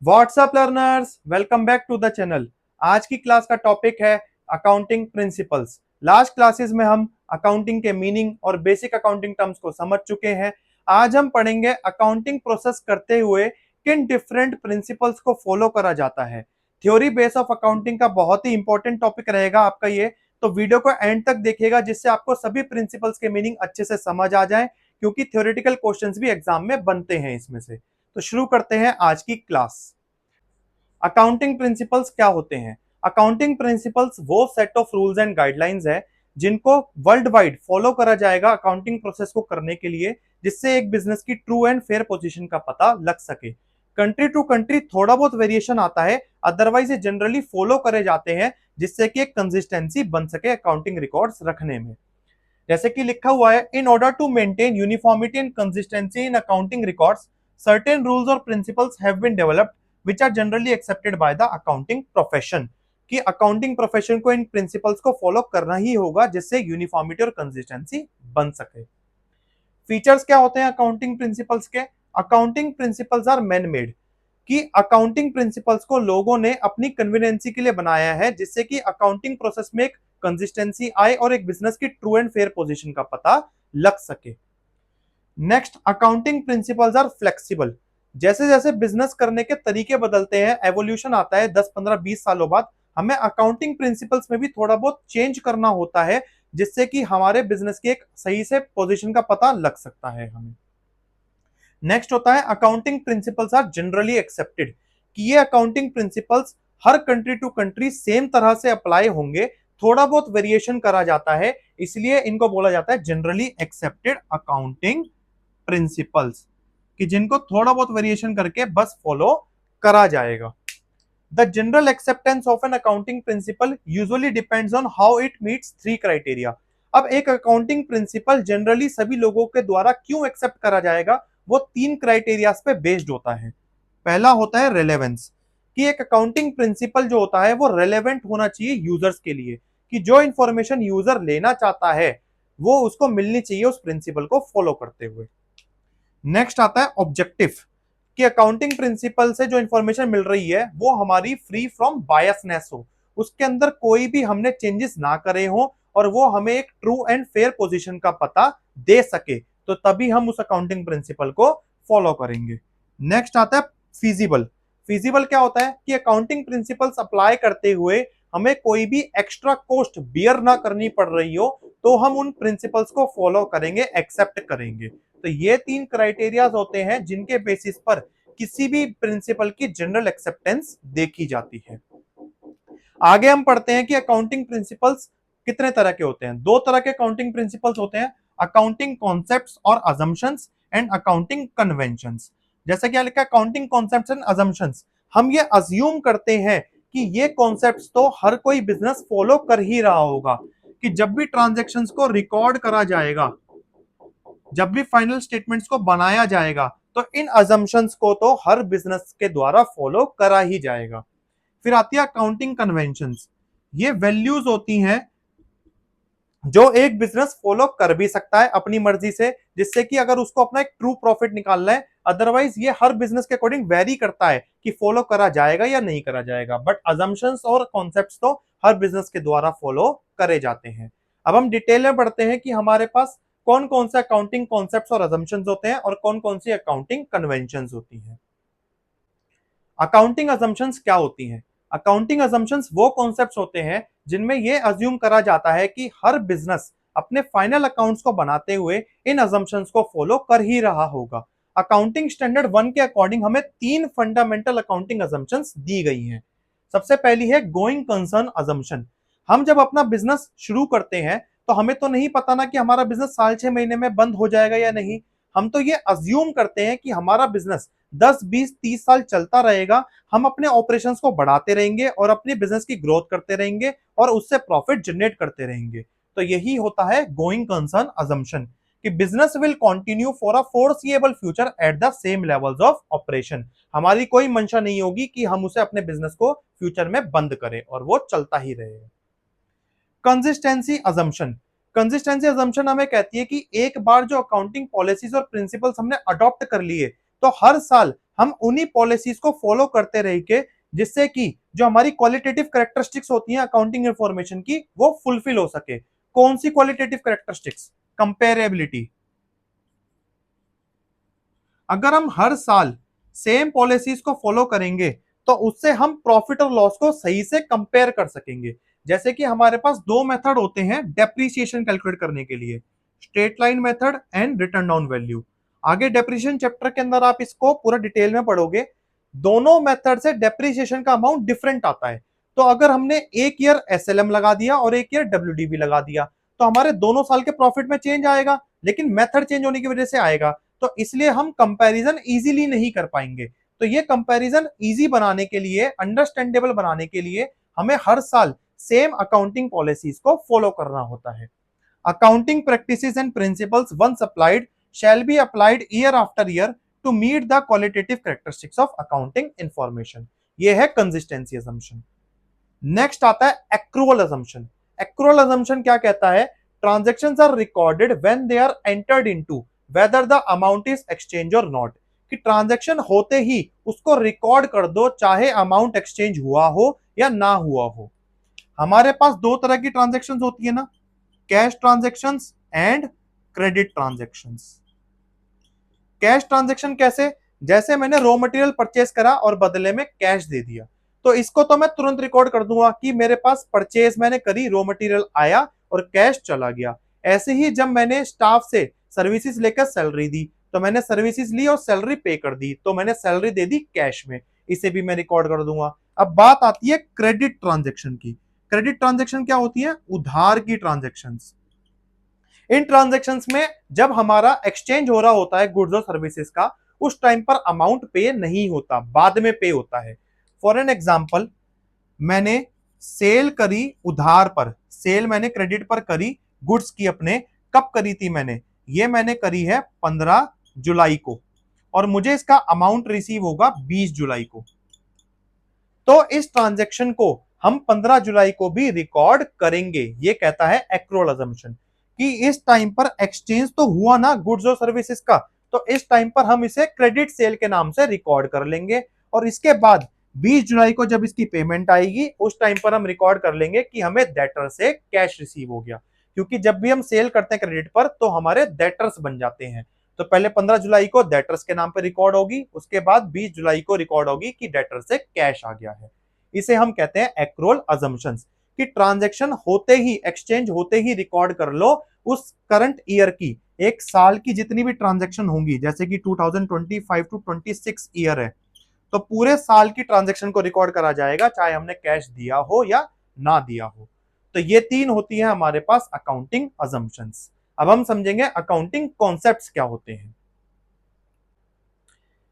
WhatsApp learners, welcome back to the channel. आज की class का टॉपिक है अकाउंटिंग प्रिंसिपल्स। लास्ट क्लासेस में हम अकाउंटिंग के मीनिंग और बेसिक अकाउंटिंग टर्म्स को समझ चुके हैं। आज हम पढ़ेंगे अकाउंटिंग प्रोसेस करते हुए किन डिफरेंट प्रिंसिपल्स को फॉलो करा जाता है। थ्योरी बेस ऑफ अकाउंटिंग का बहुत ही इंपॉर्टेंट टॉपिक रहेगा आपका ये, तो वीडियो को एंड तक देखिएगा जिससे आपको सभी प्रिंसिपल्स के मीनिंग अच्छे से समझ आ जाए, क्योंकि थ्योरेटिकल क्वेश्चंस भी एग्जाम में बनते हैं इसमें से। तो शुरू करते हैं आज की क्लास। अकाउंटिंग प्रिंसिपल्स क्या होते हैं? अकाउंटिंग प्रिंसिपल्स वो set of rules and guidelines है जिनको वर्ल्ड वाइड फॉलो करा जाएगा अकाउंटिंग प्रोसेस को करने के लिए, जिससे एक बिजनेस की ट्रू एंड फेयर पोजीशन का पता लग सके। कंट्री टू कंट्री थोड़ा बहुत वेरिएशन आता है, अदरवाइज ये जनरली फॉलो करे जाते हैं जिससे कि एक कंसिस्टेंसी बन सके अकाउंटिंग रिकॉर्ड्स रखने में। जैसे कि लिखा हुआ है, in order to maintain uniformity and consistency in accounting records certain rules और principles have been developed which are generally accepted by the accounting profession. कि अकाउंटिंग प्रोफेशन को इन प्रिंसिपल्स को फॉलो करना ही होगा जिससे यूनिफॉर्मिटी और कंसिस्टेंसी बन सके। फीचर्स क्या होते हैं अकाउंटिंग प्रिंसिपल्स के? Accounting principles are man made. कि अकाउंटिंग प्रिंसिपल्स को लोगों ने अपनी कन्वीनियंसी के लिए बनाया है जिससे कि अकाउंटिंग प्रोसेस में एक कंसिस्टेंसी आए और एक बिजनेस की ट्रू एंड फेयर पोजीशन का पता लग सके। Next, accounting principles are flexible. जैसे जैसे बिजनेस करने के तरीके बदलते हैं, एवोल्यूशन आता है 10 15 20 सालों बाद, हमें अकाउंटिंग प्रिंसिपल्स में भी थोड़ा बहुत चेंज करना होता है जिससे कि हमारे बिजनेस की एक सही से पोजीशन का पता लग सकता है हमें। नेक्स्ट होता है accounting principles are generally accepted. कि ये अकाउंटिंग प्रिंसिपल्स हर कंट्री टू कंट्री सेम तरह से अप्लाई होंगे, थोड़ा बहुत वेरिएशन करा जाता है, इसलिए इनको बोला जाता है जनरली एक्सेप्टेड अकाउंटिंग प्रिंसिपल्स, कि जिनको थोड़ा बहुत वेरिएशन करके बस फॉलो करा जाएगा। The general acceptance of an accounting principle usually depends on how it meets three criteria. अब एक अकाउंटिंग प्रिंसिपल जनरली सभी लोगों के द्वारा क्यों एक्सेप्ट करा जाएगा, वो तीन क्राइटेरियाज पे बेस्ड होता है। पहला होता है रेलेवेंस। कि एक अकाउंटिंग प्रिंसिपल जो होता है वो रेलेवेंट होना चाहिए यूजर्स के लिए, कि जो इंफॉर्मेशन यूजर लेना चाहता है वो उसको मिलनी चाहिए उस प्रिंसिपल को फॉलो करते हुए। नेक्स्ट आता है ऑब्जेक्टिव। कि अकाउंटिंग प्रिंसिपल से जो इंफॉर्मेशन मिल रही है वो हमारी फ्री फ्रॉम बायसनेस हो, उसके अंदर कोई भी हमने चेंजेस ना करे हो और वो हमें एक ट्रू एंड फेयर पोजीशन का पता दे सके, तो तभी हम उस अकाउंटिंग प्रिंसिपल को फॉलो करेंगे। नेक्स्ट आता है फीजिबल। फीजिबल क्या होता है? कि अकाउंटिंग प्रिंसिपल्स अप्लाई करते हुए हमें कोई भी एक्स्ट्रा कॉस्ट बियर ना करनी पड़ रही हो तो हम उन प्रिंसिपल्स को फॉलो करेंगे, एक्सेप्ट करेंगे। तो ये तीन क्राइटेरियाज होते हैं जिनके बेसिस पर किसी भी प्रिंसिपल की जनरल एक्सेप्टेंस देखी जाती है। आगे हम पढ़ते हैं कि अकाउंटिंग प्रिंसिपल्स कितने तरह के होते हैं। दो तरह के अकाउंटिंग प्रिंसिपल्स होते हैं, अकाउंटिंग कॉन्सेप्ट्स और अजम्पशंस एंड अकाउंटिंग कन्वेंशंस। जैसे क्या लिखा है, अकाउंटिंग कॉन्सेप्ट्स एंड अजम्पशंस। हम ये अज्यूम करते हैं कि ये कॉन्सेप्ट्स तो हर कोई बिजनेस फॉलो कर ही रहा होगा, कि जब भी ट्रांजैक्शंस को रिकॉर्ड करा जाएगा, जब भी फाइनल स्टेटमेंट्स को बनाया जाएगा, तो इन अजम्पशंस को तो हर बिजनेस के द्वारा फॉलो करा ही जाएगा। फिर आती है अकाउंटिंग कन्वेंशंस। ये वैल्यूज होती हैं जो एक बिजनेस फॉलो कर भी सकता है अपनी मर्जी से, जिससे कि अगर उसको अपना एक ट्रू प्रॉफिट निकालना है, अदरवाइज ये हर बिजनेस के अकॉर्डिंग वेरी करता है कि फॉलो करा जाएगा या नहीं करा जाएगा, बट अजम्पशंस और कॉन्सेप्ट्स तो हर बिजनेस के द्वारा फॉलो करे जाते हैं। अब हम डिटेल में बढ़ते हैं कि हमारे पास कौन कौन से अकाउंटिंग कॉन्सेप्ट्स और अजम्पशंस होते हैं और कौन कौन सी अकाउंटिंग कन्वेंशंस होती हैं। अकाउंटिंग अजम्पशंस क्या होती हैं? अकाउंटिंग अजम्पशंस वो कॉन्सेप्ट्स होते हैं जिनमें यह अज्यूम करा जाता है कि हर बिजनेस अपने फाइनल अकाउंट्स को बनाते हुए इन अजम्पशंस को फॉलो कर ही रहा होगा। अकाउंटिंग स्टैंडर्ड 1 के अकॉर्डिंग हमें तीन फंडामेंटल अकाउंटिंग अजम्पशंस दी गई हैं। सबसे पहली है गोइंग कंसर्न अजम्पशन। हम जब अपना बिजनेस शुरू करते हैं तो हमें तो नहीं पता ना कि हमारा बिजनेस साल 6 महीने में बंद हो जाएगा या नहीं। हम तो ये अज्यूम करते हैं कि हमारा बिजनेस 10 20 30 साल चलता रहेगा, हम अपने ऑपरेशंस को बढ़ाते रहेंगे और अपने बिजनेस की ग्रोथ करते रहेंगे और उससे प्रॉफिट जनरेट करते रहेंगे। तो यही होता है गोइंग कंसर्न अजम्पशन, कि business will continue for a foreseeable future at the same levels of operation. हमारी कोई मंशा नहीं होगी कि हम उसे अपने बिजनेस को फ्यूचर में बंद करें और वो चलता ही रहेगा। Consistency assumption. कंसिस्टेंसी अजम्पशन हमें कहती है कि एक बार जो अकाउंटिंग पॉलिसीज और प्रिंसिपल्स हमने अडॉप्ट कर लिए तो हर साल हम उन्हीं पॉलिसीज को फॉलो करते रह के, जिससे कि जो हमारी क्वालिटेटिव कैरेक्टरिस्टिक्स होती हैं अकाउंटिंग इंफॉर्मेशन की, वो फुलफिल हो सके। कौन सी क्वालिटेटिव कैरेक्टरिस्टिक्स? कंपेरेबिलिटी। अगर हम हर साल सेम पॉलिसीज को फॉलो करेंगे तो उससे हम प्रॉफिट और लॉस को सही से कंपेयर कर सकेंगे। जैसे कि हमारे पास दो मेथड होते हैं डेप्रीसिएशन कैलकुलेट करने के लिए, straight line method and return down value. आगे डेप्रीसिएशन चैप्टर के अंदर आप इसको पूरा डिटेल में पढ़ोगे। दोनों मेथड से डेप्रीसिएशन का अमाउंट डिफरेंट आता है। तो अगर हमने एक ईयर एसएलएम लगा दिया और एक ईयर डब्ल्यूडीवी लगा दिया तो हमारे दोनों साल के प्रॉफिट में चेंज आएगा, लेकिन मेथड चेंज होने की वजह से आएगा। तो इसलिए हम कंपैरिजन इजीली नहीं कर पाएंगे। तो ये कंपैरिजन इजी बनाने के लिए, अंडरस्टैंडेबल बनाने के लिए हमें हर साल सेम अकाउंटिंग पॉलिसीज को फॉलो करना होता है। Accounting practices and principles once applied shall be applied year after year to meet the qualitative characteristics of accounting information. ये है कंसिस्टेंसी असम्पशन। नेक्स्ट आता है एक्रूअल असम्पशन। एक्रूअल असम्पशन क्या कहता है? Transactions are recorded when they are entered into whether the amount is exchange और not. कि transaction होते ही उसको रिकॉर्ड कर दो, चाहे अमाउंट एक्सचेंज हुआ हो या ना हुआ हो। हमारे पास दो तरह की ट्रांजैक्शंस होती है ना, cash transactions and credit transactions. Cash transaction कैसे? जैसे मैंने रॉ मटेरियल परचेज करा और बदले में कैश दे दिया, तो इसको तो मैं तुरंत रिकॉर्ड कर दूंगा कि मेरे पास परचेज मैंने करी, रॉ मटेरियल आया और कैश चला गया। ऐसे ही जब मैंने स्टाफ से सर्विसेज लेकर सैलरी दी, तो मैंने सर्विसेज ली और सैलरी पे कर दी, तो मैंने सैलरी दे दी कैश में, इसे भी मैं रिकॉर्ड कर दूंगा। अब बात आती है क्रेडिट ट्रांजेक्शन की। क्रेडिट ट्रांजेक्शन क्या होती है? उधार की ट्रांजेक्शन। इन ट्रांजेक्शन्स में जब हमारा एक्सचेंज हो रहा होता है गुड्स और सर्विसेज का, उस टाइम पर अमाउंट पे नहीं होता, बाद में पे होता है। फॉर एन एग्जाम्पल, मैंने सेल करी उधार पर, सेल मैंने क्रेडिट पर करी गुड्स की अपने। कब करी थी मैंने? ये मैंने करी है 15 जुलाई को और मुझे इसका अमाउंट रिसीव होगा 20 जुलाई को। तो इस ट्रांजैक्शन को हम 15 जुलाई को भी रिकॉर्ड करेंगे। ये कहता है एक्रूअल असम्पशन कि इस टाइम पर एक्सचेंज तो हुआ ना गुड्स और सर्विसेज का, तो इस टाइम पर हम इसे क्रेडिट सेल के नाम से रिकॉर्ड कर लेंगे और इसके बाद 20 जुलाई को जब इसकी पेमेंट आएगी उस टाइम पर हम रिकॉर्ड कर लेंगे कि हमें डेटर से कैश रिसीव हो गया। क्योंकि जब भी हम सेल करते हैं क्रेडिट पर तो हमारे डेटर्स बन जाते हैं। तो पहले 15 जुलाई को डेटर्स के नाम पर रिकॉर्ड होगी, उसके बाद 20 जुलाई को रिकॉर्ड होगी कि डेटर से कैश आ गया है। इसे हम कहते हैं एक्रूअल असम्पशंस, कि ट्रांजैक्शन होते ही, एक्सचेंज होते ही रिकॉर्ड कर लो उस करंट ईयर की, एक साल की जितनी भी ट्रांजैक्शन होंगी, जैसे कि 2025 टू 26 ईयर है, तो पूरे साल की ट्रांजैक्शन को रिकॉर्ड करा जाएगा, चाहे हमने कैश दिया हो या ना दिया हो। तो ये तीन होती है हमारे पास अकाउंटिंग असम्पशंस। अब हम समझेंगे अकाउंटिंग कॉन्सेप्ट्स क्या होते हैं।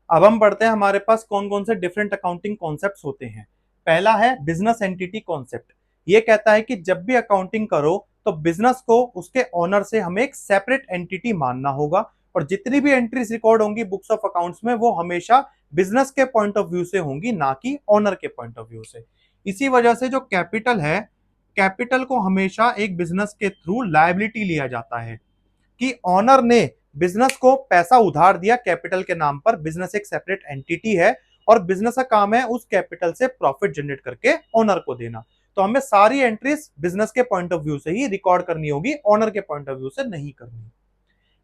अब हम पढ़ते हैं हमारे पास कौन कौन से डिफरेंट अकाउंटिंग कॉन्सेप्ट्स होते हैं। पहला है बिजनेस एंटिटी कॉन्सेप्ट। ये कहता है कि जब भी अकाउंटिंग करो तो बिजनेस को उसके ऑनर से हमें एक सेपरेट एंटिटी मानना होगा और जितनी भी एंट्रीज रिकॉर्ड होंगी बुक्स ऑफ अकाउंट्स में वो हमेशा बिजनेस के पॉइंट ऑफ व्यू से होंगी, ना कि ऑनर के पॉइंट ऑफ व्यू से। इसी वजह से जो कैपिटल है, कैपिटल को हमेशा एक बिजनेस के थ्रू लायबिलिटी लिया जाता है कि ऑनर ने बिजनेस को पैसा उधार दिया कैपिटल के नाम पर, बिजनेस एक सेपरेट एंटिटी है और बिजनेस का काम है उस कैपिटल से प्रॉफिट जनरेट करके ओनर को देना। तो हमें सारी एंट्रीज बिजनेस के पॉइंट ऑफ व्यू से ही रिकॉर्ड करनी होगी, ओनर के पॉइंट ऑफ व्यू से नहीं करनी।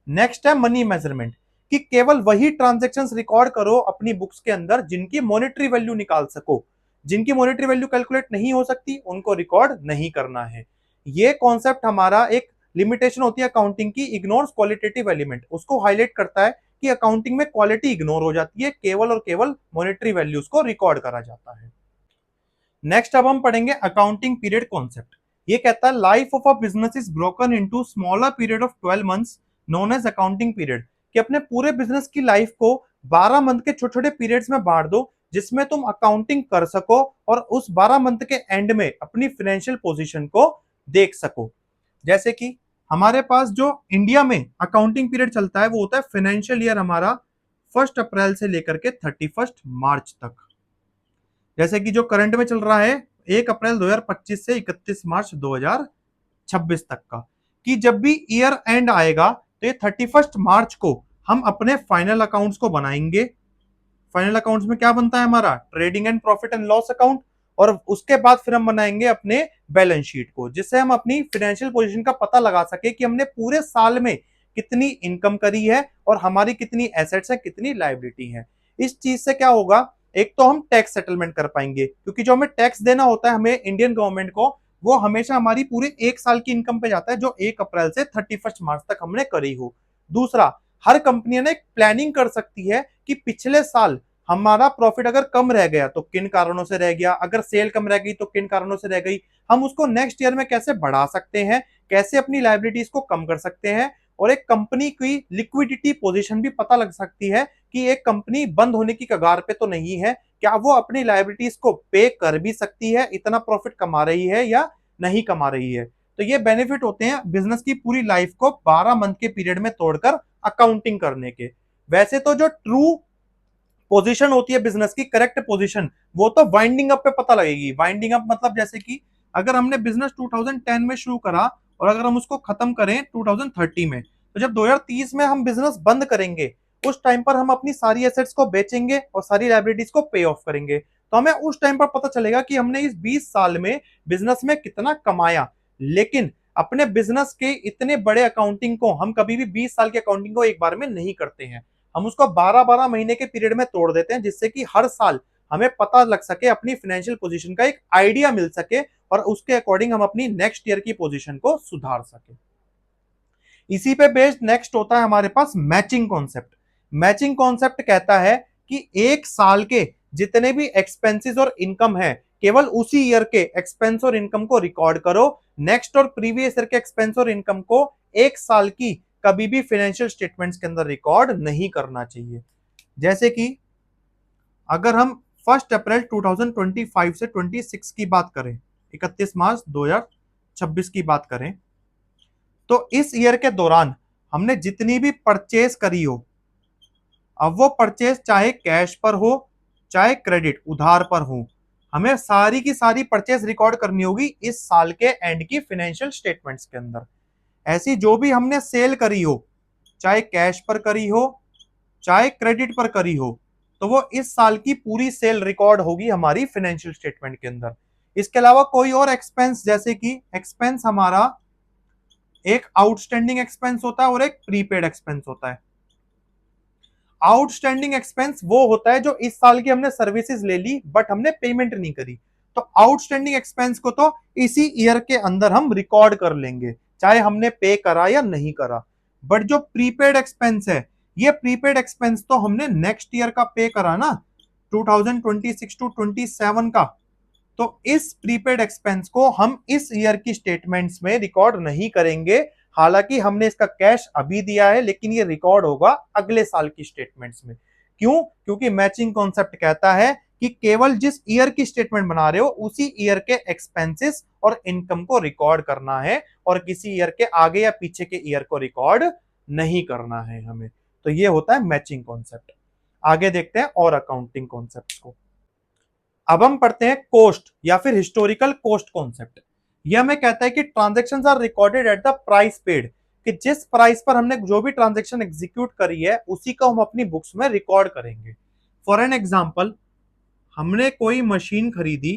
नेक्स्ट है मनी मेजरमेंट, कि केवल वही ट्रांजैक्शंस रिकॉर्ड करो अपनी बुक्स के अंदर जिनकी मॉनेटरी वैल्यू निकाल सको। जिनकी मॉनेटरी वैल्यू कैलकुलेट नहीं हो सकती उनको रिकॉर्ड नहीं करना है। ये कॉन्सेप्ट हमारा एक लिमिटेशन होती है अकाउंटिंग की, इग्नोर्स क्वालिटेटिव एलिमेंट, उसको हाईलाइट करता है कि अकाउंटिंग में क्वालिटी इग्नोर हो जाती है, केवल और केवल मॉनेटरी वैल्यूज को रिकॉर्ड करा जाता है। नेक्स्ट अब हम पढ़ेंगे अकाउंटिंग पीरियड कॉन्सेप्ट। ये कहता है life of a business is broken into smaller period of 12 months known as accounting period. कि अपने पूरे बिजनेस की लाइफ को 12 मंथ के छोटे छोटे पीरियड्स में बांट दो जिसमें तुम अकाउंटिंग कर सको और उस 12 मंथ के एंड में अपनी फाइनेंशियल पोजीशन को देख सको। जैसे कि हमारे पास जो इंडिया में अकाउंटिंग पीरियड चलता है वो होता है फाइनेंशियल ईयर हमारा 1 अप्रैल से लेकर के 31 मार्च तक। जैसे कि जो करंट में चल रहा है 1 अप्रैल 2025 से 31 मार्च 2026 तक का। कि जब भी ईयर एंड आएगा तो ये 31 मार्च को हम अपने फाइनल अकाउंट्स को बनाएंगे। फाइनल अकाउंट्स में क्या बनता है हमारा, trading and profit and loss account, और उसके बाद फिर हम बनाएंगे अपने बैलेंस शीट को, जिससे हम अपनी फाइनेंशियल पोजीशन का पता लगा सके कि हमने पूरे साल में कितनी इनकम करी है और हमारी कितनी एसेट्स है, कितनी लायबिलिटी है। इस चीज से क्या होगा, एक तो हम टैक्स सेटलमेंट कर पाएंगे, क्योंकि जो हमें टैक्स देना होता है हमें इंडियन गवर्नमेंट को, वो हमेशा हमारी पूरे एक साल की इनकम पे जाता है, जो 1 अप्रैल से 31 मार्च तक हमने करी हो। दूसरा, हर कंपनी ने एक प्लानिंग कर सकती है कि पिछले साल हमारा प्रॉफिट अगर कम रह गया तो किन कारणों से रह गया, अगर सेल कम रह गई तो किन कारणों से रह गई, हम उसको नेक्स्ट ईयर में कैसे बढ़ा सकते हैं, कैसे अपनी लायबिलिटीज को कम कर सकते हैं, और एक कंपनी की लिक्विडिटी पोजीशन भी पता लग सकती है कि एक कंपनी बंद होने की कगार पे तो नहीं है, क्या वो अपनी लायबिलिटीज को पे कर भी सकती है, इतना प्रॉफिट कमा रही है या नहीं कमा रही है। तो ये बेनिफिट होते हैं बिजनेस की पूरी लाइफ को 12 मंथ के पीरियड में तोड़कर अकाउंटिंग करने के। वैसे तो जो ट्रू पोजीशन होती है बिजनेस की, करेक्ट पोजीशन, वो तो वाइंडिंग अप पे पता लगेगी। वाइंडिंग अप मतलब जैसे कि अगर हमने बिजनेस 2010 में शुरू करा और अगर हम उसको खत्म करें 2030 में, तो जब 2030 में हम बिजनेस बंद करेंगे, उस टाइम पर हम अपनी सारी एसेट्स को बेचेंगे और सारी लायबिलिटीज को पे ऑफ करेंगे, तो हमें उस टाइम पर पता चलेगा कि हमने इस 20 साल में बिजनेस में कितना कमाया। लेकिन अपने बिजनेस के इतने बड़े अकाउंटिंग को हम कभी भी 20 साल की अकाउंटिंग को एक बार में नहीं करते हैं, हम उसको 12-12 महीने के पीरियड में तोड़ देते हैं, जिससे कि हर साल हमें पता लग सके, अपनी फाइनेंशियल पोजीशन का एक आइडिया मिल सके और उसके अकॉर्डिंग हम अपनी नेक्स्ट ईयर की पोजीशन को सुधार सके। इसी पे बेस्ड नेक्स्ट होता है हमारे पास मैचिंग कॉन्सेप्ट। मैचिंग कॉन्सेप्ट कहता है कि एक साल के जितने भी एक्सपेंसेस और इनकम है, केवल उसी ईयर के एक्सपेंस और इनकम को रिकॉर्ड करो, नेक्स्ट और प्रीवियस ईयर के एक्सपेंस और इनकम को एक साल की कभी भी फाइनेंशियल स्टेटमेंट्स के अंदर रिकॉर्ड नहीं करना चाहिए। जैसे कि अगर हम 1 अप्रैल 2025 से 26 की बात करें, 31 मार्च 2026 की बात करें, तो इस ईयर के दौरान हमने जितनी भी परचेज करी हो, अब वो परचेज चाहे कैश पर हो चाहे क्रेडिट उधार पर हो, हमें सारी की सारी परचेज रिकॉर्ड करनी होगी इस साल के एंड की फाइनेंशियल स्टेटमेंट्स के अंदर। ऐसी जो भी हमने सेल करी हो, चाहे कैश पर करी हो चाहे क्रेडिट पर करी हो, तो वो इस साल की पूरी सेल रिकॉर्ड होगी हमारी फाइनेंशियल स्टेटमेंट के अंदर। इसके अलावा कोई और एक्सपेंस, जैसे कि एक्सपेंस हमारा एक आउटस्टैंडिंग एक्सपेंस होता है और एक प्रीपेड एक्सपेंस होता है। आउटस्टैंडिंग एक्सपेंस वो होता है जो इस साल की हमने सर्विसेज ले ली बट हमने पेमेंट नहीं करी, तो आउटस्टैंडिंग एक्सपेंस को तो इसी ईयर के अंदर हम रिकॉर्ड कर लेंगे, चाहे हमने पे करा या नहीं करा। बट जो प्रीपेड एक्सपेंस है, ये प्रीपेड एक्सपेंस तो हमने नेक्स्ट ईयर का पे करा ना, 2026 टू 27 का, तो इस प्रीपेड एक्सपेंस को हम इस ईयर की स्टेटमेंट्स में रिकॉर्ड नहीं करेंगे। हालांकि हमने इसका कैश अभी दिया है, लेकिन ये रिकॉर्ड होगा अगले साल की स्टेटमेंट्स में। क्यों? क्योंकि मैचिंग कॉन्सेप्ट कहता है कि केवल जिस ईयर की स्टेटमेंट बना रहे हो उसी ईयर के एक्सपेंसेस और इनकम को रिकॉर्ड करना है, और किसी ईयर के आगे या पीछे के ईयर को रिकॉर्ड नहीं करना है हमें। तो ये होता है मैचिंग कॉन्सेप्ट। आगे देखते हैं और अकाउंटिंग कॉन्सेप्ट को। अब हम पढ़ते हैं कोस्ट या फिर हिस्टोरिकल कोस्ट कॉन्सेप्ट। यह हमें कहता है कि transactions are recorded at the price paid, कि जिस प्राइस पर हमने जो भी ट्रांजैक्शन एग्जीक्यूट करी है उसी को हम अपनी बुक्स में रिकॉर्ड करेंगे। फॉर एन एग्जांपल, हमने कोई मशीन खरीदी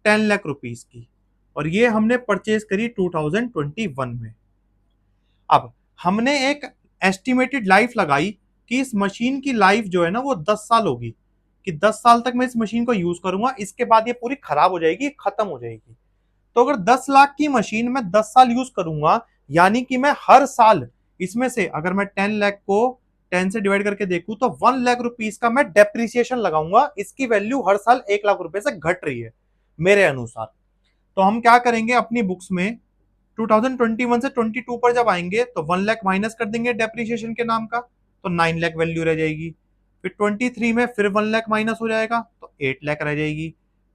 10 लाख रुपीस की और ये हमने परचेज करी 2021 में। अब हमने एक एस्टिमेटेड लाइफ लगाई कि इस मशीन की लाइफ जो है ना वो 10 साल होगी, कि 10 साल तक मैं इस मशीन को यूज करूंगा, इसके बाद ये पूरी खराब हो जाएगी, खत्म हो जाएगी। तो अगर 10 लाख की मशीन में 10 साल यूज करूंगा, यानी कि मैं हर साल इसमें से, अगर मैं 10 लाख को 10 से डिवाइड करके देखूं तो 1 लाख रुपीज का मैं डेप्रिसिएशन लगाऊंगा, इसकी वैल्यू हर साल 1 लाख रुपए से घट रही है मेरे अनुसार। तो हम क्या करेंगे, अपनी बुक्स में 2021 से 22 पर जब आएंगे तो 1 लाख माइनस कर देंगे डेप्रिसिएशन के नाम का, तो 9 लाख वैल्यू रह जाएगी। फिर 23 में फिर 1 लाख माइनस हो जाएगा तो 8 लाख रह जाएगी।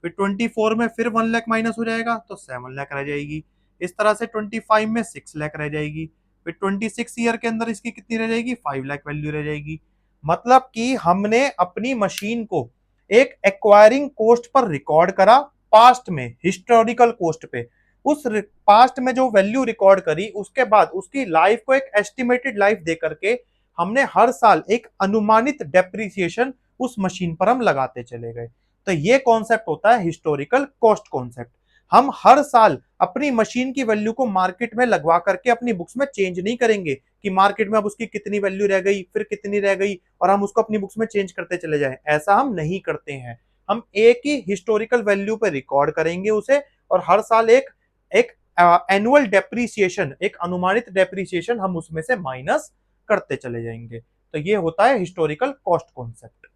फिर 24 में फिर 1 लाख माइनस हो जाएगा तो 7 लाख रह जाएगी। इस तरह से 25 में 6 लाख रह जाएगी। फिर 26 ईयर के अंदर इसकी कितनी रह जाएगी, 5 लाख वैल्यू रह जाएगी। मतलब कि हमने अपनी मशीन को एक एक्वायरिंग कॉस्ट पर रिकॉर्ड करा, पास्ट में हिस्टोरिकल कॉस्ट पे, उस पास्ट में जो वैल्यू रिकॉर्ड करी उसके बाद उसकी लाइफ को एक एस्टिमेटेड लाइफ दे करके हमने हर साल एक अनुमानित डेप्रिसिएशन उस मशीन पर हम लगाते चले गए। तो ये कॉन्सेप्ट होता है हिस्टोरिकल कॉस्ट कॉन्सेप्ट। हम हर साल अपनी मशीन की वैल्यू को मार्केट में लगवा करके अपनी बुक्स में चेंज नहीं करेंगे कि मार्केट में अब उसकी कितनी वैल्यू रह गई, फिर कितनी रह गई, और हम उसको अपनी बुक्स में चेंज करते चले जाएं। ऐसा हम नहीं करते हैं। हम एक ही हिस्टोरिकल वैल्यू पे रिकॉर्ड करेंगे उसे, और हर साल एक एक एनुअल डेप्रिसिएशन, एक अनुमानित डेप्रिसिएशन हम उसमें से माइनस करते चले जाएंगे। तो ये होता है हिस्टोरिकल कॉस्ट कॉन्सेप्ट।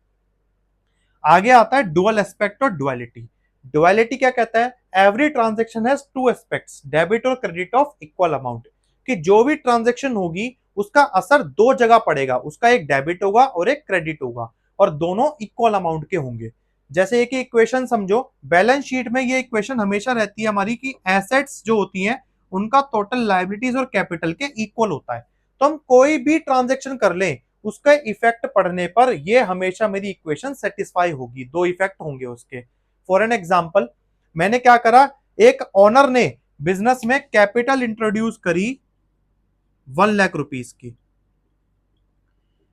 आगे आता है डुअल एस्पेक्ट और डुअलिटी। डुअलिटी क्या कहता है? Every transaction has two aspects, debit और क्रेडिट ऑफ इक्वल अमाउंट। कि जो भी ट्रांजेक्शन होगी उसका असर दो जगह पड़ेगा, उसका एक डेबिट होगा और एक क्रेडिट होगा, और दोनों इक्वल अमाउंट के होंगे। जैसे एक इक्वेशन समझो, बैलेंस शीट में ये इक्वेशन हमेशा रहती है हमारी कि एसेट्स जो होती हैं उनका टोटल लायबिलिटीज और कैपिटल के इक्वल होता है। तो हम कोई भी ट्रांजेक्शन कर लें उसका इफेक्ट पड़ने पर ये हमेशा मेरी इक्वेशन सेटिस्फाई होगी, दो इफेक्ट होंगे उसके। फॉर एन एग्जांपल, मैंने क्या करा, एक ओनर ने बिजनेस में कैपिटल इंट्रोड्यूस करी 1 लाख रुपीज की।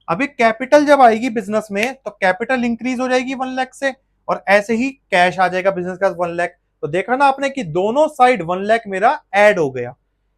अभी कैपिटल जब आएगी बिजनेस में तो कैपिटल इंक्रीज हो जाएगी 1 लाख से, और ऐसे ही कैश आ जाएगा बिजनेस का 1 लाख। तो देखा ना आपने कि दोनों साइड 1 लाख मेरा ऐड हो गया।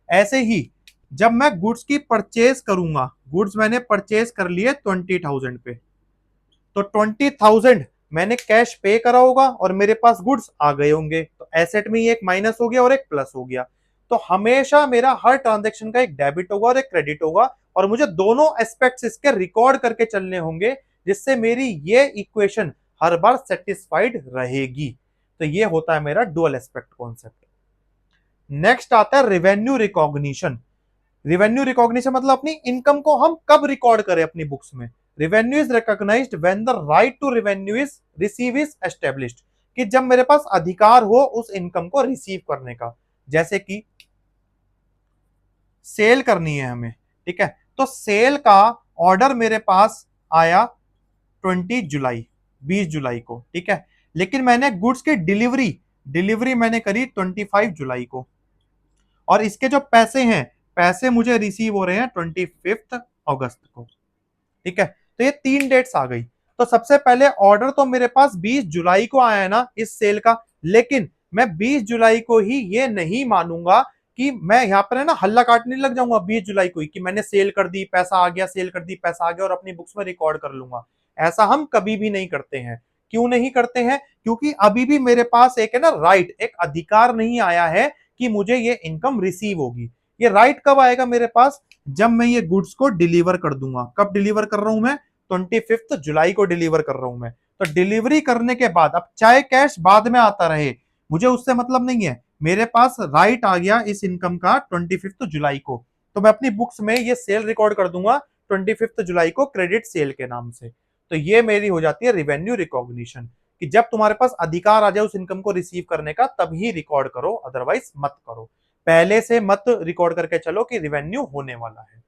ऐसे ही जब मैं गुड्स की परचेज करूंगा, गुड्स मैंने परचेज कर लिए 20,000 पे, तो 20,000 मैंने कैश पे करा होगा और मेरे पास गुड्स आ गए होंगे। तो एसेट में ही एक माइनस हो गया और एक प्लस हो गया। तो हमेशा मेरा हर ट्रांजेक्शन का एक डेबिट होगा और एक क्रेडिट होगा, और मुझे दोनों एस्पेक्ट्स इसके रिकॉर्ड करके चलने होंगे, जिससे मेरी ये इक्वेशन हर बार सेटिस्फाइड रहेगी। तो ये होता है मेरा डुअल एस्पेक्ट कॉन्सेप्ट। नेक्स्ट आता है रेवेन्यू रिकॉग्निशन। रेवेन्यू रिकॉग्निशन मतलब अपनी इनकम को हम कब रिकॉर्ड करें अपनी बुक्स में। Revenue is recognised when the right to revenue is receive is established. कि जब मेरे पास अधिकार हो उस इनकम को रिसीव करने का। जैसे कि सेल करनी है हमें, ठीक है, तो सेल का ऑर्डर मेरे पास आया 20 जुलाई, 20 जुलाई को, ठीक है, लेकिन मैंने गुड्स की डिलीवरी डिलीवरी मैंने करी 25 जुलाई को, और इसके जो पैसे हैं, पैसे मुझे रिसीव हो रहे हैं 25 अगस्त को, ठीक है। तो ये 3 डेट्स आ गई। तो सबसे पहले ऑर्डर तो मेरे पास 20 जुलाई को आया है ना इस सेल का, लेकिन मैं 20 जुलाई को ही ये नहीं मानूंगा कि मैं यहाँ पर है ना हल्ला काटने लग जाऊंगा 20 जुलाई को ही कि मैंने सेल कर दी, पैसा आ गया, सेल कर दी, पैसा आ गया, और अपनी बुक्स में रिकॉर्ड कर लूंगा। ऐसा हम कभी भी नहीं करते हैं। क्यों नहीं करते हैं? क्योंकि अभी भी मेरे पास एक है ना राइट, एक अधिकार नहीं आया है कि मुझे ये इनकम रिसीव होगी। ये राइट कब आएगा मेरे पास? जब मैं ये गुड्स को डिलीवर कर दूंगा। कब डिलीवर कर रहा हूं मैं? 25 जुलाई को डिलीवर कर रहा हूं मैं। तो डिलीवरी करने के बाद अब चाहे कैश बाद में आता रहे, मुझे उससे मतलब नहीं है। मेरे पास राइट आ गया इस इनकम का 25 जुलाई को, तो मैं अपनी बुक्स में ये सेल रिकॉर्ड कर दूंगा 25 जुलाई को क्रेडिट सेल के नाम से। तो ये मेरी हो जाती है रिवेन्यू रिकॉग्निशन, कि जब तुम्हारे पास अधिकार आ जाए उस इनकम को रिसीव करने का तभी रिकॉर्ड करो, अदरवाइज मत करो। पहले से मत रिकॉर्ड करके चलो कि रिवेन्यू होने वाला है।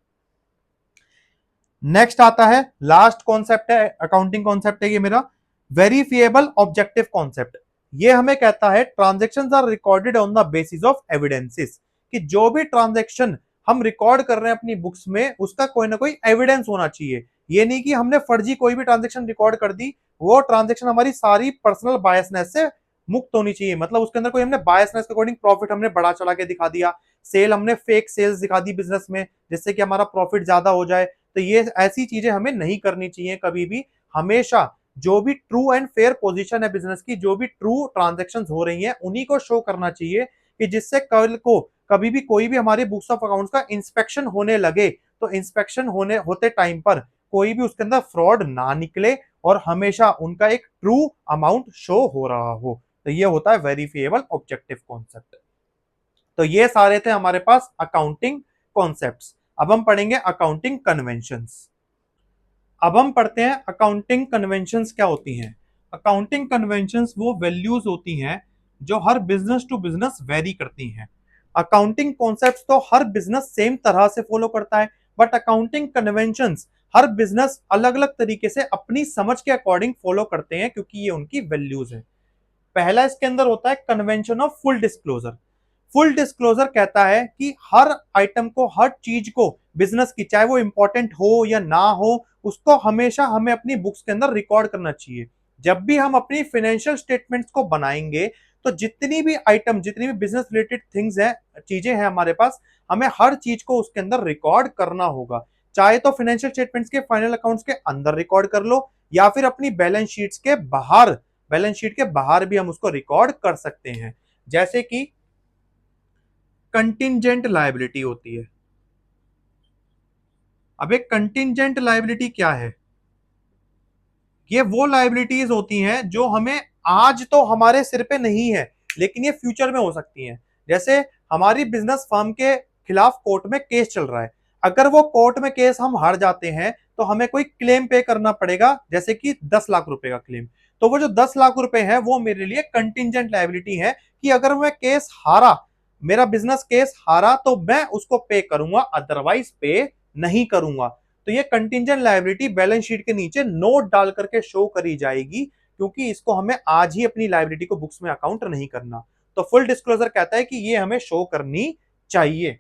नेक्स्ट आता है लास्ट कॉन्सेप्ट है, अकाउंटिंग कॉन्सेप्ट है ये मेरा, वेरीफिएबल ऑब्जेक्टिव कॉन्सेप्ट। ये हमें कहता है transactions are recorded on the basis of evidences. कि जो भी ट्रांजैक्शन हम रिकॉर्ड कर रहे हैं अपनी बुक्स में उसका कोई ना कोई एविडेंस होना चाहिए। ये नहीं कि हमने फर्जी कोई भी ट्रांजैक्शन रिकॉर्ड कर दी, वो ट्रांजैक्शन हमारी सारी पर्सनल बायसनेस से मुक्त होनी चाहिए। मतलब उसके अंदर कोई हमने बायसनेस के अकॉर्डिंग प्रॉफिट हमने बढ़ा चढ़ा के दिखा दिया, सेल हमने फेक सेल्स दिखा दी बिजनेस में जिससे कि हमारा प्रॉफिट ज्यादा हो जाए। तो ये ऐसी चीजें हमें नहीं करनी चाहिए कभी भी। हमेशा जो भी ट्रू एंड फेयर पोजीशन है बिजनेस की, जो भी ट्रू ट्रांजैक्शंस हो रही हैं उन्हीं को शो करना चाहिए, कि जिससे कल को कभी भी कोई भी हमारे बुक्स ऑफ अकाउंट्स का इंस्पेक्शन होने लगे तो इंस्पेक्शन होते टाइम पर कोई भी उसके अंदर फ्रॉड ना निकले, और हमेशा उनका एक ट्रू अमाउंट शो हो रहा हो। तो ये होता है वेरीफिएबल ऑब्जेक्टिव कॉन्सेप्ट। तो ये सारे थे हमारे पास अकाउंटिंग कॉन्सेप्ट्स। अब हम पढ़ेंगे अकाउंटिंग कन्वेंशंस। अब हम पढ़ते हैं अकाउंटिंग कन्वेंशंस क्या होती हैं। अकाउंटिंग कन्वेंशंस वो वैल्यूज होती हैं जो हर बिजनेस टू बिजनेस वेरी करती हैं। अकाउंटिंग कॉन्सेप्ट्स तो हर बिजनेस सेम तरह से फॉलो करता है, but accounting conventions her business अलग अलग तरीके से अपनी समझ के अकॉर्डिंग फॉलो करते हैं, क्योंकि ये उनकी वैल्यूज है। पहला इसके अंदर होता है convention of full disclosure. Full disclosure कहता है कि हर आइटम को, हर चीज को, बिजनेस की, चाहे वो इंपॉर्टेंट हो या ना हो, उसको हमेशा हमें अपनी बुक्स के अंदर रिकॉर्ड करना चाहिए। जब भी हम अपनी फाइनेंशियल स्टेटमेंट्स को बनाएंगे तो जितनी भी आइटम, जितनी भी बिजनेस रिलेटेड थिंग्स हैं, चीजें हैं हमारे पास, हमें हर चीज को उसके अंदर रिकॉर्ड करना होगा। चाहे तो फाइनेंशियल स्टेटमेंट्स के फाइनल अकाउंट्स के अंदर रिकॉर्ड कर लो, या फिर अपनी बैलेंस शीट्स के बाहर, बैलेंस शीट के बाहर भी हम उसको रिकॉर्ड कर सकते हैं। जैसे कि कंटिंजेंट लायबिलिटी होती है। अब एक कंटिंजेंट लायबिलिटी क्या है? ये वो लायबिलिटीज होती हैं जो हमें आज तो हमारे सिर पे नहीं है, लेकिन ये फ्यूचर में हो सकती हैं। जैसे हमारी बिजनेस फर्म के खिलाफ कोर्ट में केस चल रहा है, अगर वो कोर्ट में केस हम हार जाते हैं तो हमें कोई क्लेम पे करना पड़ेगा, जैसे कि 10 लाख रुपए का क्लेम। तो वो जो 10 लाख रुपए है वो मेरे लिए कंटिंजेंट लायबिलिटी है कि अगर मैं केस हारा, मेरा बिजनेस केस हारा, तो मैं उसको पे करूंगा, अदरवाइज पे नहीं करूंगा। तो ये कंटिंजेंट लायबिलिटी बैलेंस शीट के नीचे नोट डाल करके शो करी जाएगी, क्योंकि इसको हमें आज ही अपनी लायबिलिटी को बुक्स में अकाउंट नहीं करना। तो फुल डिस्क्लोजर कहता है कि ये हमें शो करनी चाहिए।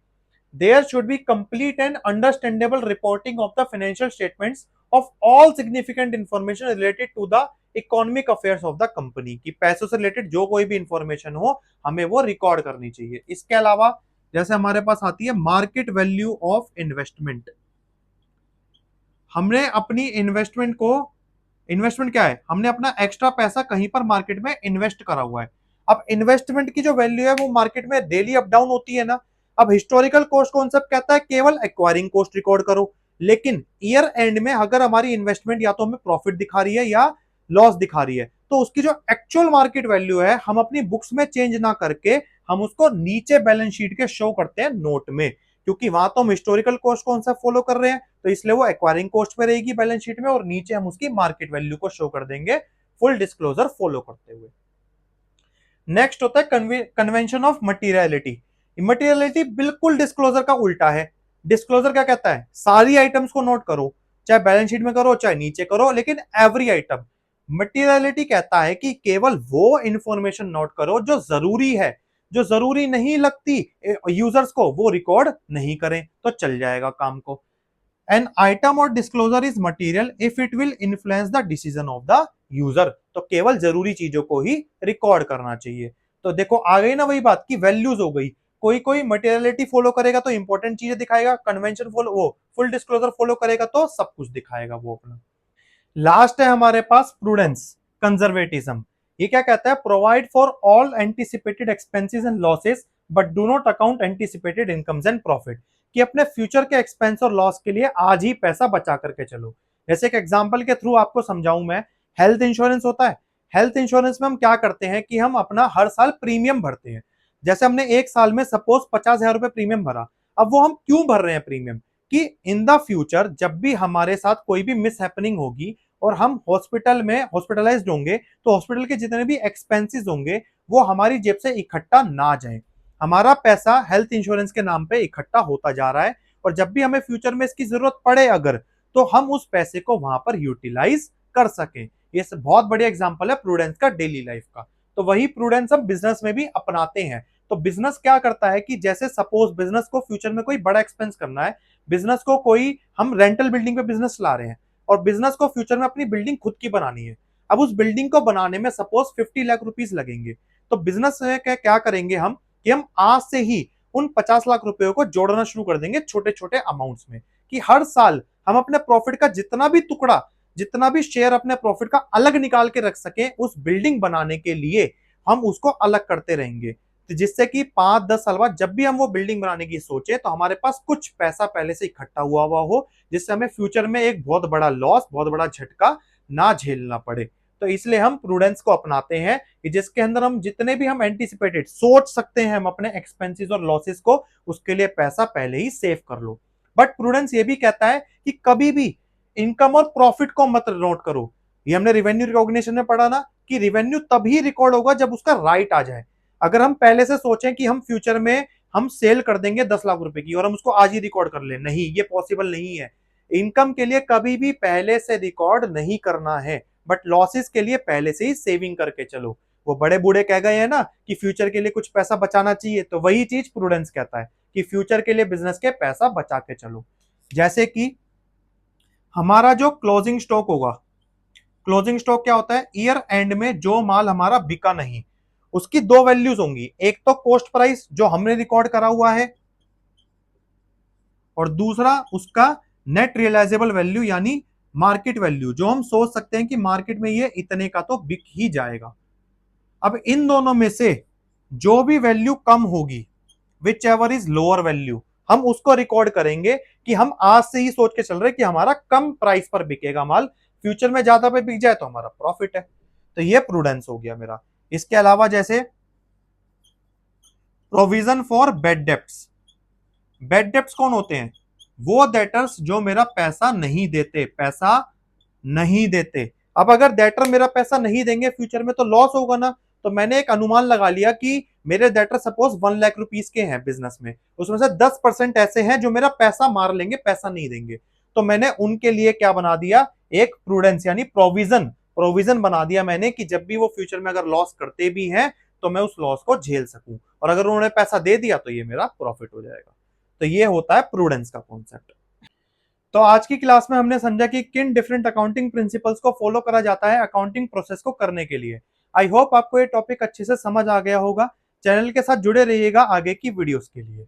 There should be complete and understandable reporting of the financial statements of all significant information related to the economic affairs of the company, की पैसों से रिलेटेड जो कोई भी इंफॉर्मेशन हो हमें वो रिकॉर्ड करनी चाहिए। इसके अलावा जैसे हमारे पास आती है मार्केट वैल्यू ऑफ इन्वेस्टमेंट। हमने अपनी इन्वेस्टमेंट को, इन्वेस्टमेंट क्या है, हमने अपना एक्स्ट्रा पैसा कहीं पर मार्केट में इन्वेस्ट करा हुआ है। अब इन्वेस्टमेंट की जो वैल्यू है वो मार्केट में डेली अप डाउन होती है ना। अब हिस्टोरिकल कॉस्ट कॉन्सेप्ट कहता है केवल एक्वायरिंग कॉस्ट रिकॉर्ड करो, लेकिन ईयर एंड में अगर हमारी इन्वेस्टमेंट या तो हमें प्रॉफिट दिखा रही है या लॉस दिखा रही है, तो उसकी जो एक्चुअल मार्केट वैल्यू है हम अपनी बुक्स में चेंज ना करके हम उसको नीचे बैलेंस शीट के शो करते हैं नोट में, क्योंकि वहां तो हम हिस्टोरिकल कॉस्ट कॉन्सेप्ट फॉलो कर रहे हैं, तो इसलिए वो एक्वायरिंग कॉस्ट पे रहेगी बैलेंस शीट में, और नीचे हम उसकी मार्केट वैल्यू को शो कर देंगे फुल डिस्क्लोजर फॉलो करते हुए। नेक्स्ट होता है कन्वेंशन ऑफ मटीरियलिटी। मटीरियलिटी बिल्कुल डिस्क्लोजर का उल्टा है। डिस्क्लोजर क्या कहता है, सारी आइटम्स को नोट करो, चाहे बैलेंस शीट में करो चाहे नीचे करो, लेकिन एवरी आइटम। मटीरियलिटी कहता है कि केवल वो इंफॉर्मेशन नोट करो जो जरूरी है, जो जरूरी नहीं लगती यूजर्स को वो रिकॉर्ड नहीं करें तो चल जाएगा काम को। एन आइटम और disclosure is material if it will influence the decision of the user. तो केवल जरूरी चीजों को ही रिकॉर्ड करना चाहिए। तो देखो आ गई ना वही बात की वैल्यूज हो गई। कोई कोई मटेरियलिटी फॉलो करेगा तो इंपॉर्टेंट चीजें दिखाएगा, कन्वेंशन फॉलो, वो फुल डिस्क्लोजर फॉलो करेगा तो सब कुछ दिखाएगा वो अपना। लास्ट है हमारे पास प्रूडेंस, कंजर्वेटिज्म। ये क्या कहता है, provide for all anticipated expenses and losses but do not account anticipated incomes and profit. कि अपने फ्यूचर के एक्सपेंस और लॉस के लिए आज ही पैसा बचा करके चलो। जैसे एक एग्जांपल के थ्रू आपको समझाऊं मैं, हेल्थ इंश्योरेंस होता है। हेल्थ इंश्योरेंस में हम क्या करते हैं कि हम अपना हर साल प्रीमियम भरते हैं। जैसे हमने एक साल में सपोज 50,000 रुपए प्रीमियम भरा, अब वो हम क्यों भर रहे हैं प्रीमियम, कि इन द फ्यूचर जब भी हमारे साथ कोई भी मिस हैपनिंग होगी और हम हॉस्पिटल में हॉस्पिटलाइज्ड होंगे, तो हॉस्पिटल के जितने भी एक्सपेंसेस होंगे वो हमारी जेब से इकट्ठा ना जाए। हमारा पैसा हेल्थ इंश्योरेंस के नाम पे इकट्ठा होता जा रहा है, और जब भी हमें फ्यूचर में इसकी जरूरत पड़े अगर, तो हम उस पैसे को वहां पर यूटिलाइज कर सकें। ये बहुत बढ़िया एग्जांपल है प्रूडेंस का डेली लाइफ का। तो वही प्रूडेंस हम बिजनेस में भी अपनाते हैं। तो बिजनेस क्या करता है कि जैसे सपोज बिजनेस को फ्यूचर में कोई बड़ा एक्सपेंस करना है, बिजनेस को कोई, हम रेंटल बिल्डिंग पे बिजनेस ला रहे हैं और बिजनेस को फ्यूचर में अपनी बिल्डिंग खुद की बनानी है। अब उस बिल्डिंग को बनाने में सपोज 50 लाख रुपीज लगेंगे, तो बिजनेस में क्या करेंगे हम, कि हम आज से ही उन 50 लाख रुपए को जोड़ना शुरू कर देंगे छोटे छोटे अमाउंट्स में, कि हर साल हम अपने प्रॉफिट का जितना भी टुकड़ा, जितना भी शेयर अपने प्रॉफिट का अलग निकाल के रख सके उस बिल्डिंग बनाने के लिए, हम उसको अलग करते रहेंगे। तो जिससे कि 5-10 साल बाद जब भी हम वो बिल्डिंग बनाने की सोचे तो हमारे पास कुछ पैसा पहले से इकट्ठा हुआ हुआ हो, जिससे हमें फ्यूचर में एक बहुत बड़ा लॉस, बहुत बड़ा झटका ना झेलना पड़े। तो इसलिए हम प्रूडेंस को अपनाते हैं कि जिसके अंदर हम जितने भी हम एंटीसिपेटेड सोच सकते हैं हम अपने एक्सपेंसेस और लॉसेस को, उसके लिए पैसा पहले ही सेव कर लो। बट प्रूडेंस ये भी कहता है कि कभी भी इनकम और प्रॉफिट को मत नोट करो। ये हमने रेवेन्यू रिकॉग्निशन में पढ़ा ना, कि रेवेन्यू तभी रिकॉर्ड होगा जब उसका राइट आ जाए। अगर हम पहले से सोचें कि हम फ्यूचर में हम सेल कर देंगे 10 लाख रुपए की और हम उसको आज ही रिकॉर्ड कर लें, नहीं, ये पॉसिबल नहीं है। इनकम के लिए कभी भी पहले से रिकॉर्ड नहीं करना है, बट लॉसेस के लिए पहले से ही सेविंग करके चलो। वो बड़े बूढ़े कह गए हैं ना कि फ्यूचर के लिए कुछ पैसा बचाना चाहिए, तो वही चीज प्रूडेंस कहता है कि फ्यूचर के लिए बिजनेस के पैसा बचा के चलो। जैसे कि हमारा जो क्लोजिंग स्टॉक होगा, क्लोजिंग स्टॉक क्या होता है, ईयर एंड में जो माल हमारा बिका नहीं, उसकी दो वैल्यूज होंगी, एक तो कॉस्ट प्राइस जो हमने रिकॉर्ड करा हुआ है, और दूसरा उसका नेट रियलाइजेबल वैल्यू यानी मार्केट वैल्यू, जो हम सोच सकते हैं कि मार्केट में ये इतने का तो बिक ही जाएगा। अब इन दोनों में से जो भी वैल्यू कम होगी, which ever is lower value, हम उसको रिकॉर्ड करेंगे कि हम आज से ही सोच के चल रहे कि हमारा कम प्राइस पर बिकेगा माल, फ्यूचर में ज्यादा पे बिक जाए तो हमारा प्रॉफिट है। तो ये प्रूडेंस हो गया मेरा। इसके अलावा जैसे provision for bed debts, bed debts कौन होते हैं, वो डेटर्स जो मेरा पैसा नहीं देते, पैसा नहीं देते। अब अगर डेटर मेरा पैसा नहीं देंगे फ्यूचर में तो लॉस होगा ना, तो मैंने एक अनुमान लगा लिया कि मेरे डेटर सपोज 1 लाख रुपीज के हैं बिजनेस में, उसमें से 10% ऐसे हैं जो मेरा पैसा मार लेंगे, पैसा नहीं देंगे, तो मैंने उनके लिए क्या बना दिया, एक प्रूडेंस यानी प्रोविजन, प्रोविजन बना दिया मैंने कि जब भी वो फ्यूचर में अगर लॉस करते भी हैं तो मैं उस लॉस को झेल सकूं, और अगर उन्होंने पैसा दे दिया तो ये मेरा प्रॉफिट हो जाएगा। तो ये होता है प्रूडेंस का कॉन्सेप्ट। तो आज की क्लास में हमने समझा कि किन डिफरेंट अकाउंटिंग प्रिंसिपल्स को फॉलो करा जाता है अकाउंटिंग प्रोसेस को करने के लिए। आई होप आपको ये टॉपिक अच्छे से समझ आ गया होगा। चैनल के साथ जुड़े रहिएगा आगे की वीडियोस के लिए।